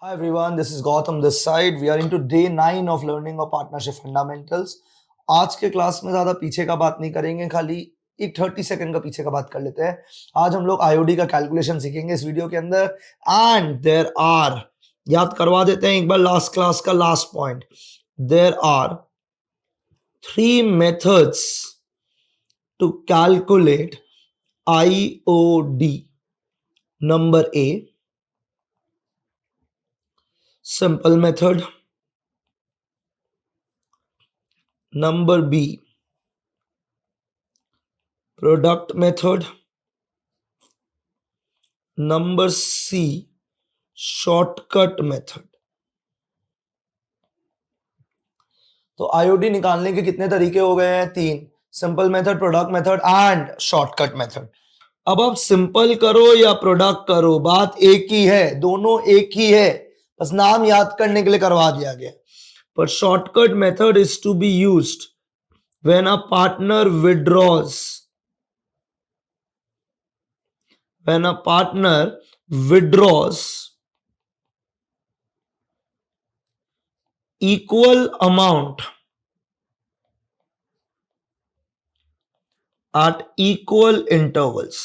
Hi everyone, this is Gautam this side. We are into day 9 of learning of partnership fundamentals. आज के class में ज्यादा पीछे का बात नहीं करेंगे, खाली एक 30 सेकंड का पीछे का बात कर लेते हैं। आज हम लोग आईओडी का कैलकुलेशन सीखेंगे इस वीडियो के अंदर। एंड देयर आर, याद करवा देते हैं एक बार लास्ट क्लास का last point. There are 3 methods to calculate IOD. Number A, simple method. Number B, product method. Number C, shortcut method. तो आईओडी निकालने के कितने तरीके हो गए हैं? 3, simple method, product method and shortcut method. अब आप सिंपल करो या प्रोडक्ट करो, बात एक ही है, दोनों एक ही है, बस नाम याद करने के लिए करवा दिया गया। But shortcut method is to be used when a partner withdraws. When a partner withdraws equal amount at equal intervals.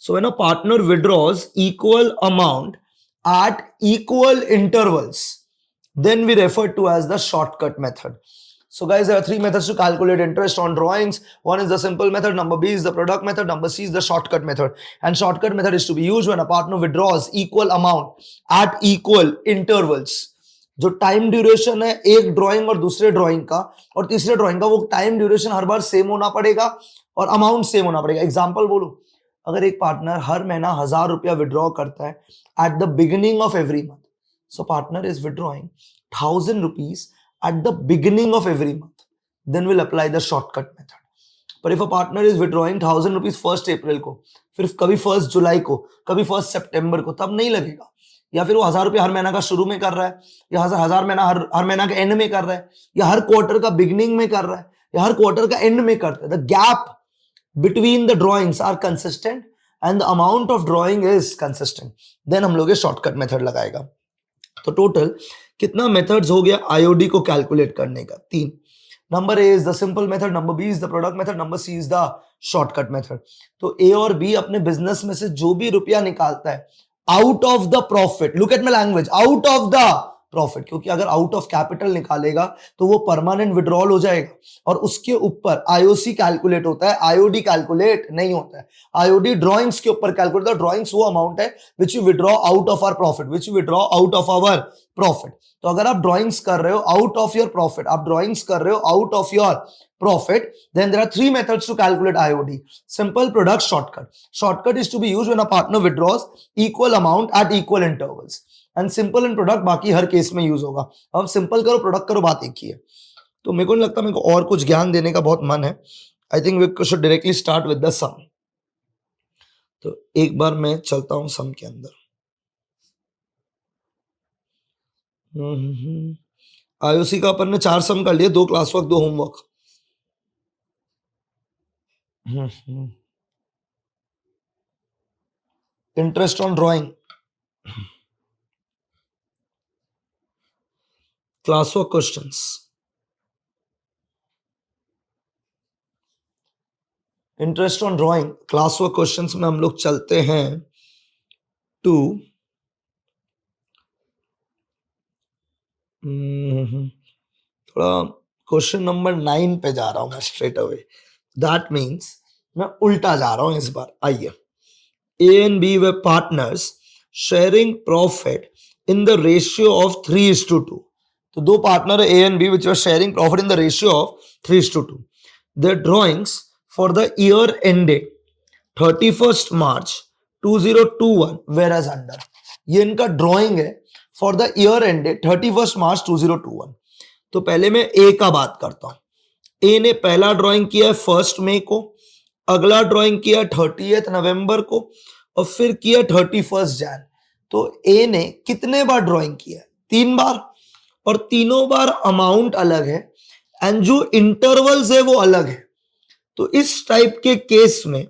So when a partner withdraws equal amount at equal intervals, then we refer to as the shortcut method. So guys, there are 3 methods to calculate interest on drawings. One is the simple method, number B is the product method, number C is the shortcut method. And shortcut method is to be used when a partner withdraws equal amount at equal intervals. जो time duration है एक drawing और दूसरे drawing का और तीसरे drawing का, वो टाइम ड्यूरेशन हर बार सेम होना पड़ेगा और अमाउंट सेम होना पड़ेगा। एग्जांपल बोलो, अगर एक पार्टनर हर महीना 1000 रुपया विड्रॉ करता है at the beginning of every month, so partner is withdrawing 1000 rupees at the beginning of every month, then we'll apply the shortcut method. But if a partner is withdrawing 1000 rupees 1st April को, फिर कभी 1st जुलाई को, कभी 1st सितंबर को, तब नहीं लगेगा। या फिर वो 1000 रुपये हर महीना का शुरू में कर रहा है, या 1000 महीना हर महीना के एंड में कर रहा है, या हर क्वार्टर का बिगिनिंग में कर रहा है, या हर क्वार्टर का एंड में करता है, the gap between the drawings are consistent and the amount of drawing is consistent, then हम लोग ये शॉर्टकट मेथड लगाएगा। तो टोटल कितना मेथड्स हो गया आईओडी को कैलकुलेट करने का? 3। Number A is the simple method, number B is the product method, number C is the shortcut method. तो ए और बी अपने बिजनेस में से जो भी रुपया निकालता है out of the profit, look at my language, out of the profit, क्योंकि अगर आउट ऑफ कैपिटल निकालेगा तो वो परमानेंट विड्रॉल हो जाएगा और उसके ऊपर आईओसी कैलकुलेट होता है, आईओडी कैलकुलेट नहीं होता है। आईओडी ड्राइंग्स के ऊपर कैलकुलेट होता है। ड्राइंग्स वो अमाउंट है which you withdraw out of our profit, which you withdraw out of our profit. तो अगर आप ड्राइंग्स कर रहे हो आउट ऑफ योर प्रॉफिट, आप ड्राइंग्स कर रहे हो out of your profit, then there are 3 methods to calculate IOD: simple, product, shortcut. Shortcut is to be used when a partner withdraws equal amount at equal intervals. And simple and product बाकी हर case में use होगा। अब simple करो product करो, बात एक ही है। तो मेरे को नहीं लगता मेरे को और कुछ ज्ञान देने का बहुत मन है। I think we should directly start with the sum. तो एक बार मैं चलता हूं सम के अंदर। आईओसी का अपन ने 4 सम कर लिए, 2 class work 2 homework. Interest on drawing, class work questions. Interest on drawing class work questions में हम लोग चलते हैं टू थोड़ा क्वेश्चन नंबर 9 पे जा रहा हूं मैं स्ट्रेट अवे। दैट मीन्स मैं उल्टा जा रहा हूं इस बार। आइए, A and B were partners sharing profit in the ratio of 3:2। तो 2 partner A and B which are sharing profit in the ratio of 3:2। Their drawings for the year ended 31st March 2021 where as under. ये इनका drawing है for the year ended 31st March 2021। तो पहले मैं ए का बात करता हूं। ए ने पहला ड्राइंग किया है 1 मई को, अगला ड्राइंग किया 30 नवंबर को और फिर किया 31 जैन। तो ए ने कितने बार ड्राइंग किया? 3 बार, और तीनों बार अमाउंट अलग है एंड जो इंटरवल्स है वो अलग है। तो इस टाइप के केस में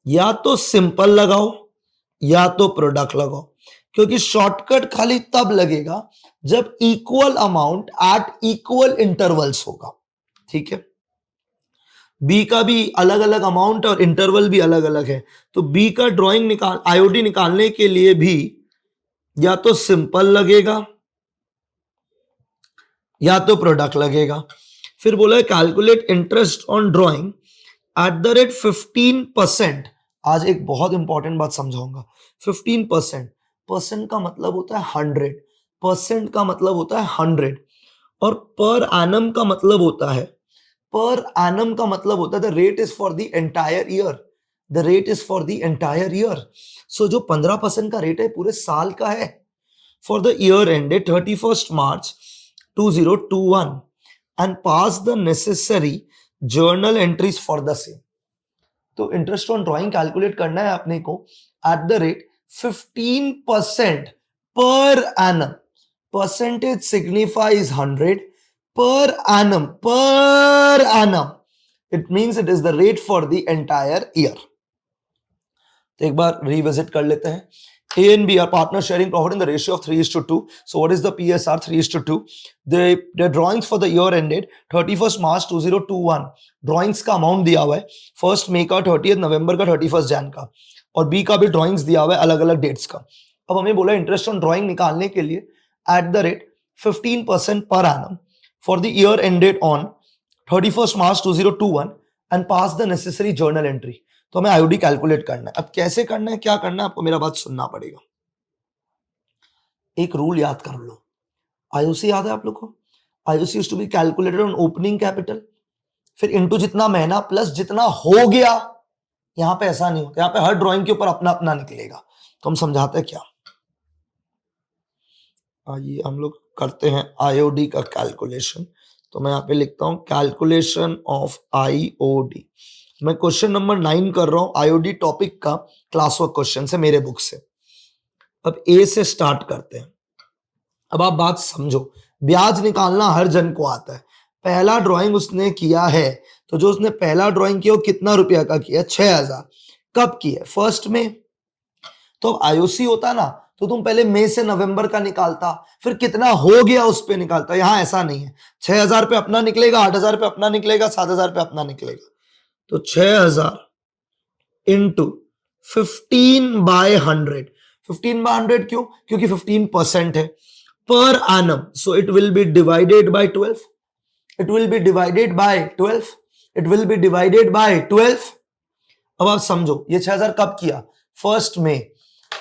या तो सिंपल लगाओ या तो प्रोडक्ट लगाओ। क्योंकि शॉर्टकट खाली तब लगेगा जब equal amount at equal intervals होगा। ठीक है, बी का भी अलग अलग अमाउंट और इंटरवल भी अलग अलग है, तो बी का ड्राइंग आईओडी निकालने के लिए भी या तो सिंपल लगेगा या तो प्रोडक्ट लगेगा। फिर बोला है calculate interest on drawing at the rate 15%। आज एक बहुत इंपॉर्टेंट बात समझाऊंगा। 15%, परसेंट का मतलब होता है 100, परसेंट का मतलब होता है 100, और पर एनम का मतलब होता है, पर एनम का मतलब होता है the rate is for the entire year, the rate is for the entire year. So जो 15% का रेट है पूरे साल का है, for the year ended 31st March 2021 and pass the necessary journal entries for the same। तो interest on drawing calculate करना है अपने को at the rate 15% per annum, percentage signifies 100, per annum it means it is the rate for the entire year। तो एक बार revisit कर लेते हैं। A and B are partners sharing profit in the ratio of 3:2. So what is the PSR? 3:2. The drawings for the year ended 31st March 2021। Drawings का amount दिया हुआ है 1st May का, 30th November का, 31st Jan का, और B का भी ड्राइंग्स दिया हुआ है अलग अलग डेट्स का। अब हमें बोला इंटरेस्ट ऑन ड्राइंग निकालने के लिए at the rate 15% per annum for the year ended on 31st March 2021 and pass the necessary journal entry. तो हमें आईओडी कैलकुलेट करना है। अब कैसे करना है, क्या करना है, आपको मेरा बात सुनना पड़ेगा। एक रूल याद कर लो। आईओसी याद है आप लोग को? IOC used to be calculated on opening capital, फिर इनटू जितना महीना प्लस जितना हो गया। यहां पे ऐसा नहीं होता, यहां पे हर ड्राइंग के ऊपर अपना अपना निकलेगा। तो हम समझाते हैं क्या, आइए हम लोग करते हैं आईओडी का कैलकुलेशन। तो मैं यहां पे लिखता हूं कैलकुलेशन ऑफ आईओडी। मैं क्वेश्चन नंबर 9 कर रहा हूं, आईओडी टॉपिक का क्लास वर्क क्वेश्चन से मेरे बुक से। अब ए से स्टार्ट करते हैं। अब आप बात समझो, ब्याज निकालना हर जन को आता है। पहला ड्राइंग उसने किया है, तो जो उसने पहला ड्राइंग किया वो कितना रुपया का किया? 6000। कब किया? 1st में। तो आईओसी होता ना, तो तुम पहले मई से नवंबर का निकालता, फिर कितना हो गया उस पे निकालता। यहां ऐसा नहीं है, 6000 पे अपना निकलेगा, 8000 पे अपना निकलेगा, 7000 पे अपना निकलेगा। तो 6000 इंटू 15/100। 15/100 क्यों? क्योंकि 15% है per annum, so it will be divided by 12। It will be divided by 12। It will be divided by 12। अब आप समझो, ये 6000 कब किया? 1st में।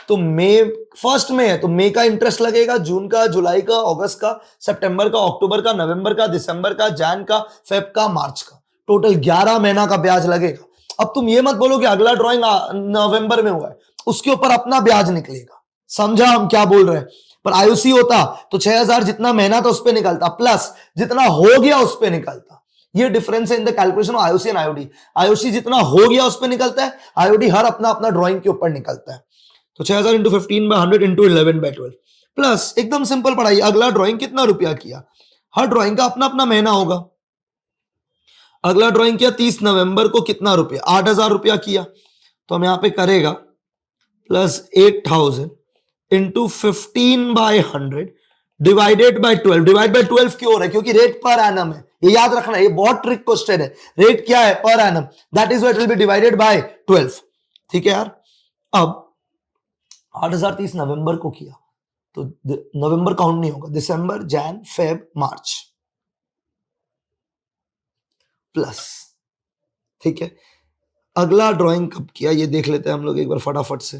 तो मई 1st में है, तो मई का इंटरेस्ट लगेगा, जून का, जुलाई का, अगस्त का, सितंबर का, अक्टूबर का, नवंबर का, दिसंबर का, जैन का, फेब का, मार्च का। टोटल 11 महीना का ब्याज लगेगा। अब तुम ये मत बोलो कि अगला ड्राइंग नवंबर में हुआ है, उसके ऊपर अपना ब्याज निकलेगा। समझा हम क्या बोल रहे हैं? पर आईओसी होता तो 6000 जितना महीना था उस पर निकलता, प्लस जितना हो गया उस पर निकलता। ये डिफरेंस है in the calculation of IOC and IOD. IOC जितना हो गया उस पर निकलता है, आईओडी हर अपना अपना ड्राइंग के ऊपर निकलता है। तो 6000 इंटू 15/100 इंटू 11/12 प्लस, एकदम सिंपल पढ़ाई। अगला ड्राइंग कितना रुपया किया? हर ड्राइंग का अपना अपना महीना होगा। अगला ड्राइंग किया 30 नवंबर को, कितना रुपया? 8000 रुपया किया। तो हम यहां पे करेगा plus 8000 into 15/100 divided by 12। Divide by 12 क्यों हो रहा है? क्योंकि रेट पर एनम है, ये याद रखना, ये बहुत ट्रिक क्वेश्चन है। रेट क्या है? Per annum, that is what will be divided by 12। ठीक है यार। अब 8000 30 नवंबर को किया, तो नवंबर काउंट नहीं होगा, दिसंबर, जैन, फेब, मार्च प्लस। ठीक है, अगला ड्राइंग कब किया ये देख लेते हैं हम लोग एक बार फटाफट से।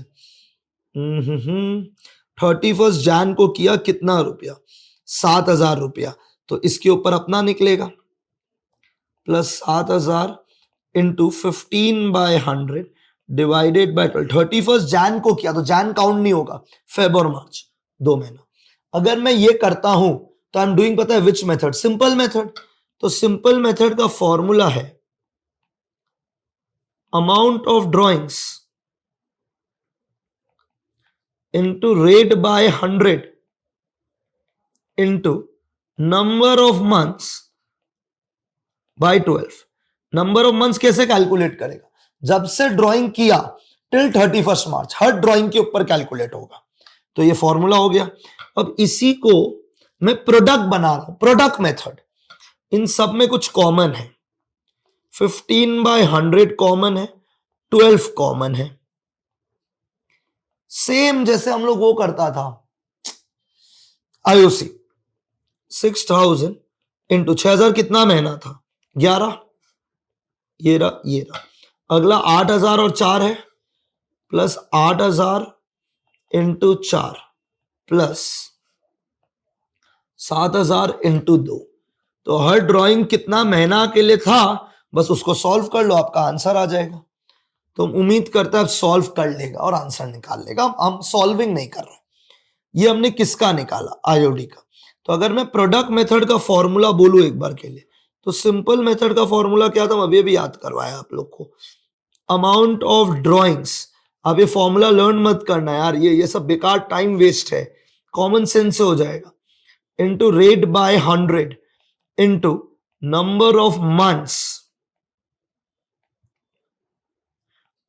31st जैन को किया, कितना रुपया? 7000 रुपया। तो इसके ऊपर अपना निकलेगा, plus 7000 into 15/100 divided by 12। 31st Jain को किया, तो जैन काउंट नहीं होगा, फेब और मार्च 2 महीना। अगर मैं ये करता हूं तो आई एम डूइंग, पता है विच मेथड? Simple method. तो सिंपल मेथड का फॉर्मूला है amount of drawings into rate by 100 into number of months by 12। Number of months कैसे कैलकुलेट करेगा? जब से ड्राइंग किया टिल 31st मार्च, हर ड्राइंग के ऊपर कैलकुलेट होगा। तो ये फॉर्मूला हो गया। अब इसी को मैं प्रोडक्ट बना रहा हूं, प्रोडक्ट मेथड। इन सब में कुछ कॉमन है, 15/100 कॉमन है, 12 कॉमन है। सेम जैसे हम लोग वो करता था आईओसी, 6000 इंटू 6000 कितना महीना था, 11, ये रहा। अगला 8000 और 4 है, प्लस 8000 इंटू 4 प्लस 7000 इंटू 2। तो हर ड्राइंग कितना महीना के लिए था, बस उसको सॉल्व कर लो, आपका आंसर आ जाएगा। तो उम्मीद करता है सॉल्व कर लेगा और आंसर निकाल लेगा। हम सॉल्विंग नहीं कर रहे। ये हमने किसका निकाला, आईओडी का। तो अगर मैं प्रोडक्ट मेथड का फॉर्मूला बोलूं एक बार के लिए, तो सिंपल मेथड का फॉर्मूला क्या था, अभी भी याद करवाया आप लोग को, अमाउंट ऑफ ड्रॉइंग्स। अब ये फॉर्मूला लर्न मत करना यार, ये सब बेकार टाइम वेस्ट है, कॉमन सेंस से हो जाएगा। Into rate by 100 into number of months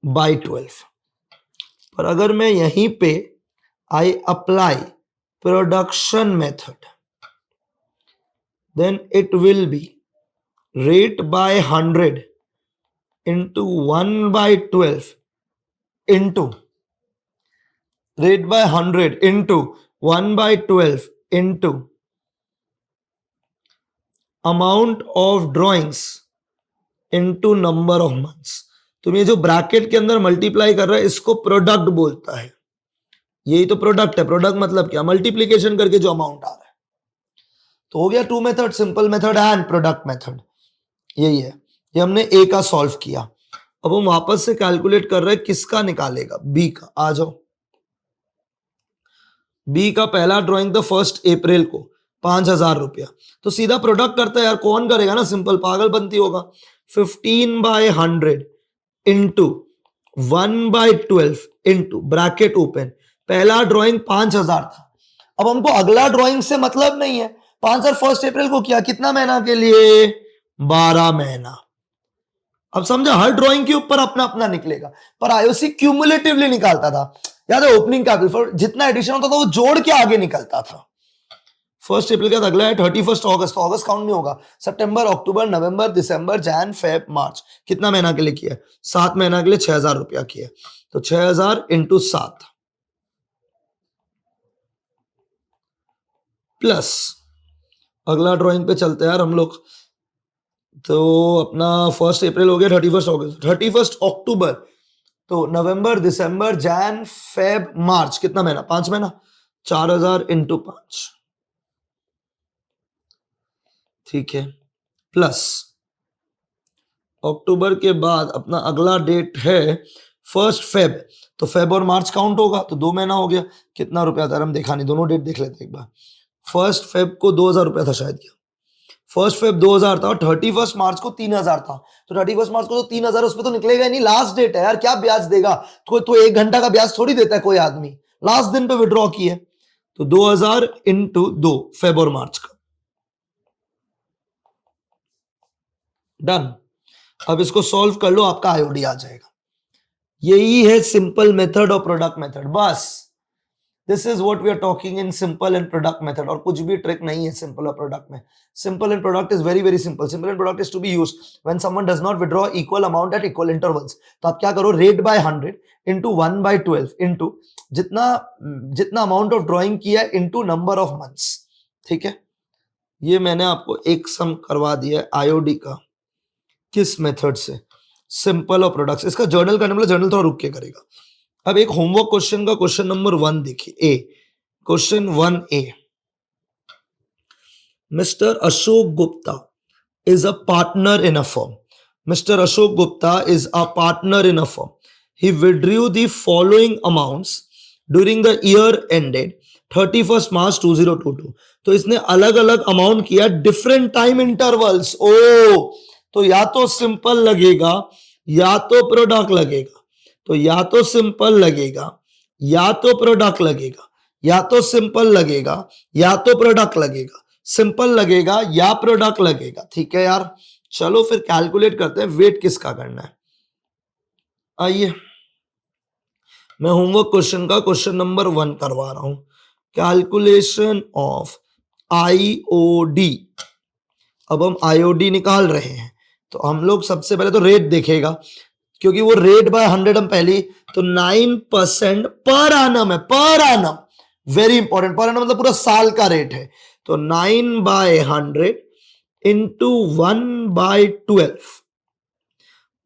by 12। पर अगर मैं यहीं पे I apply production method, then it will be rate by 100 into 1/12 into rate by 100 into 1/12 into amount of drawings into number of months। तुम ये जो bracket के अंदर मल्टीप्लाई कर रहा है, इसको प्रोडक्ट बोलता है। यही तो प्रोडक्ट है। प्रोडक्ट मतलब क्या, मल्टीप्लीकेशन करके जो अमाउंट आ रहा है। तो हो गया 2 method, simple method and product method. यही है, ये हमने ए का सॉल्व किया। अब हम वापस से कैलकुलेट कर रहे हैं किसका निकालेगा, बी का। आ जाओ, बी का पहला ड्राइंग था 1 अप्रैल को, 5000 रुपया। तो सीधा प्रोडक्ट करता है यार, कौन करेगा ना, सिंपल पागलपंती होगा। 15/100 इंटू 1/12 इंटू ब्रैकेट ओपन। पहला ड्राइंग 5000 था। अब हमको अगला ड्राइंग से मतलब नहीं है। 5000 1 अप्रैल को किया, कितना महीना के लिए, 12 महीना। अब समझा, हर ड्राइंग के ऊपर अपना अपना निकलेगा, पर आईओसी क्यूमुलेटिवली निकालता था। याद है, ओपनिंग कैपिटल जितना एडिशन होता था वो जोड़ के आगे निकलता था। 1 अप्रैल का अगला है 31 अगस्त। तो अगस्त काउंट नहीं होगा, सितंबर, अक्टूबर, नवंबर, दिसंबर, जैन, फेब, मार्च। कितना महीना के लिए किया, 7 महीना के लिए 6000 रुपया किया। तो 6000 इंटू 7 प्लस अगला ड्राइंग पे चलते हैं यार हम लोग। तो अपना 1 अप्रैल हो गया, 31 अगस्त, 31 अक्टूबर, तो नवंबर, दिसंबर, जैन, फेब, मार्च। कितना महीना, 5 महीना। 4000 इंटू 5, ठीक है, प्लस अक्टूबर के बाद अपना अगला डेट है 1 फेब। तो फेब और मार्च काउंट होगा, तो 2 महीना हो गया। कितना रुपया था, हम देखा नहीं, दोनों डेट देख लेते एक बार। 1 फेब को 2000 रुपया था शायद, 1 फेब 2000 था और 31 मार्च को 3000 था। तो 31 मार्च को तो 3000, उसमें तो निकलेगा ही नहीं, लास्ट डेट है यार, क्या ब्याज देगा। तो 1 घंटा का ब्याज थोड़ी देता है कोई आदमी, लास्ट दिन पे विड्रॉ की है। तो 2000 इंटू 2 फेब और मार्च का, डन। अब इसको सॉल्व कर लो, आपका आईओडी आ जाएगा। यही है सिंपल मेथड और प्रोडक्ट मेथड, बस। This is what we are talking in simple and product method. और कुछ भी ट्रिक नहीं है सिंपल और प्रोडक्ट में। Simple and product is very very simple. Simple and product is to be used when someone does not withdraw equal amount at equal intervals. तो आप क्या करो, रेट बाय 100 इंटू 1/12 इंटू जितना amount of drawing किया into number of months. ठीक है, ये मैंने आपको एक सम करवा दिया है आईओडी का। किस मेथड से, सिंपल और प्रोडक्ट्स। इसका जर्नल करने वाला जर्नल थोड़ा रुक के करेगा। अब एक होमवर्क क्वेश्चन का क्वेश्चन नंबर 1 देखिए, A, question 1A। Mister Ashok Gupta is a partner in a firm. Mr. Ashok Gupta is a partner in a firm. He withdrew the following amounts during the year ended 31st March 2022. तो इसने अलग अलग amount किया different time intervals. ओ, तो या तो simple लगेगा या तो प्रोडक्ट लगेगा। तो या तो सिंपल लगेगा या तो प्रोडक्ट लगेगा, या तो सिंपल लगेगा या तो प्रोडक्ट लगेगा, सिंपल लगेगा या प्रोडक्ट लगेगा। ठीक है यार, चलो फिर कैलकुलेट करते हैं वेट किसका करना है। आइए, मैं होमवर्क क्वेश्चन का क्वेश्चन नंबर 1 करवा रहा हूं. Calculation of IOD. अब हम आईओडी निकाल रहे हैं, तो हम लोग सबसे पहले तो रेट देखेगा, क्योंकि वो रेट बाय 100 हम पहले, तो 9% पर एनम है. Per annum very important. पर एनम मतलब पूरा साल का रेट है. तो 9/100 इंटू 1/12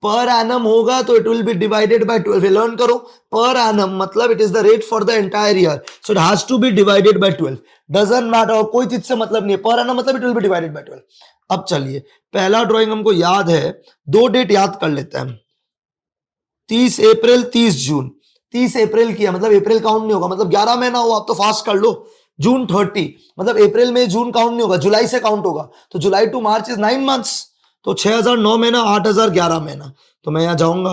पर एनम होगा, तो it will be divided by 12. Learn करो, पर एनम मतलब it is the rate for the entire year, so it has to be divided by 12. Doesn't matter, कोई चीज से मतलब नहीं है. पर एनम मतलब it will be divided by 12. अब चलिए, पहला ड्राइंग हमको याद है, दो डेट याद कर लेते हैं. 30 अप्रैल 30 जून. 30 अप्रैल किया मतलब अप्रैल काउंट नहीं होगा, मतलब 11 महीना हुआ. आप तो फास्ट कर लो. जून 30 मतलब अप्रैल में जून काउंट नहीं होगा, जुलाई से काउंट होगा. तो जुलाई टू मार्च इज 9 मंथ्स. तो 6000 9 महीना, 8000 11 महीना. तो मैं यहां जाऊंगा,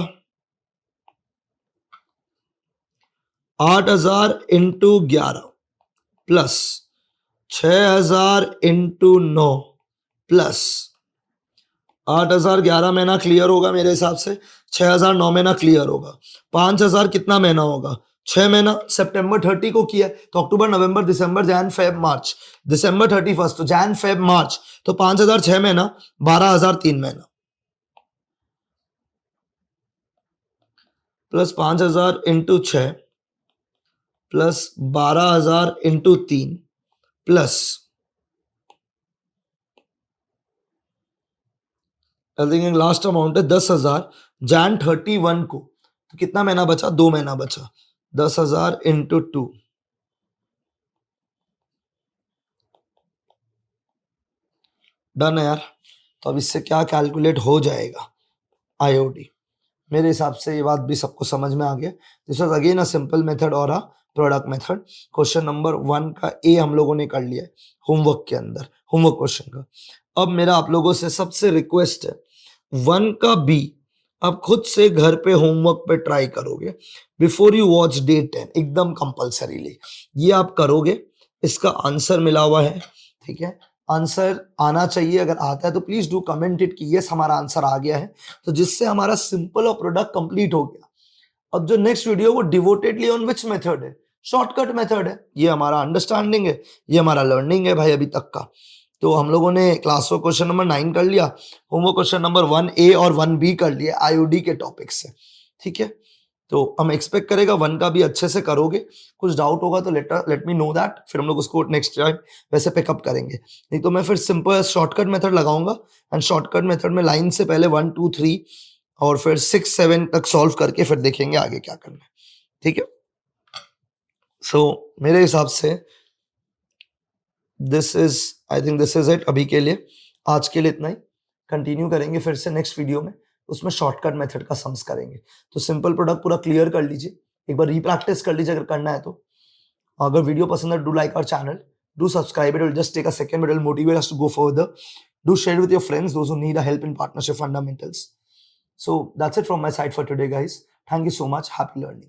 8000 इंटू 11 प्लस 6000 इंटू 9 प्लस 8000 11 महीना क्लियर होगा मेरे हिसाब से. 6000 9 महीना क्लियर होगा. 5000 कितना महीना होगा? 6 महीना. सितंबर 30 को किया तो अक्टूबर नवंबर दिसंबर जैन फेब मार्च. दिसंबर 31 तो जैन फेब मार्च. तो 5000 6 महीना, 12000 3 महीना plus 5000 into 6 plus 12000 into 3 plus last amount है 10,000 जैन 31 को. तो कितना महीना बचा? 2 महीना बचा. 10,000 इंटू 2 डन है यार. तो अब इससे क्या कैलकुलेट हो जाएगा? आईओडी. मेरे हिसाब से ये बात भी सबको समझ में आ गया. This was again a simple method or a product method. Question number 1 का ए हम लोगों ने कर लिया है होमवर्क के अंदर, होमवर्क क्वेश्चन का. अब मेरा आप लोगों से सबसे रिक्वेस्ट है, 1 का बी आप खुद से घर पे होमवर्क पे ट्राई करोगे बिफोर यू वॉच डे 10, एकदम कंपल्सरीली ये आप करोगे. इसका आंसर मिला हुआ है, ठीक है. आंसर आना चाहिए, अगर आता है तो प्लीज डू कमेंट इट कि यस हमारा आंसर आ गया है, तो जिससे हमारा सिंपल और प्रोडक्ट कंप्लीट हो गया. अब जो नेक्स्ट वीडियो वो डिवोटेडली ऑन विच मेथड है? शॉर्टकट मेथड है. ये हमारा अंडरस्टैंडिंग है, ये हमारा लर्निंग है भाई अभी तक का. तो हम लोगों ने क्लास वर्क क्वेश्चन नंबर 9 कर लिया, होमवर्क क्वेश्चन नंबर 1A और 1B कर लिया आईओडी के टॉपिक से, ठीक है. तो हम एक्सपेक्ट करेगा 1 का भी अच्छे से करोगे. कुछ डाउट होगा तो लेट मी नो दैट, फिर हम लोग उसको नेक्स्ट टाइम वैसे पिकअप करेंगे. नहीं तो मैं फिर सिंपल शॉर्टकट मेथड लगाऊंगा, एंड शॉर्टकट मेथड में लाइन से पहले 1 2 3 और फिर 6 7 तक सॉल्व करके फिर देखेंगे आगे क्या करना है, ठीक है. सो मेरे हिसाब से this is, I think this is it अभी के लिए. आज के लिए इतना ही. कंटिन्यू करेंगे फिर से नेक्स्ट वीडियो में, उसमें शॉर्टकट मेथड का सम्स करेंगे. तो सिंपल प्रोडक्ट पूरा क्लियर कर लीजिए, एक बार रीप्रैक्टिस कर लीजिए अगर करना है तो. अगर वीडियो पसंद है, do like our channel, do subscribe it, will just take a second, it will motivate us to go further. Do share with your friends, those who need a help in partnership fundamentals. So that's it from my side for today, guys. Thank you so much. Happy learning.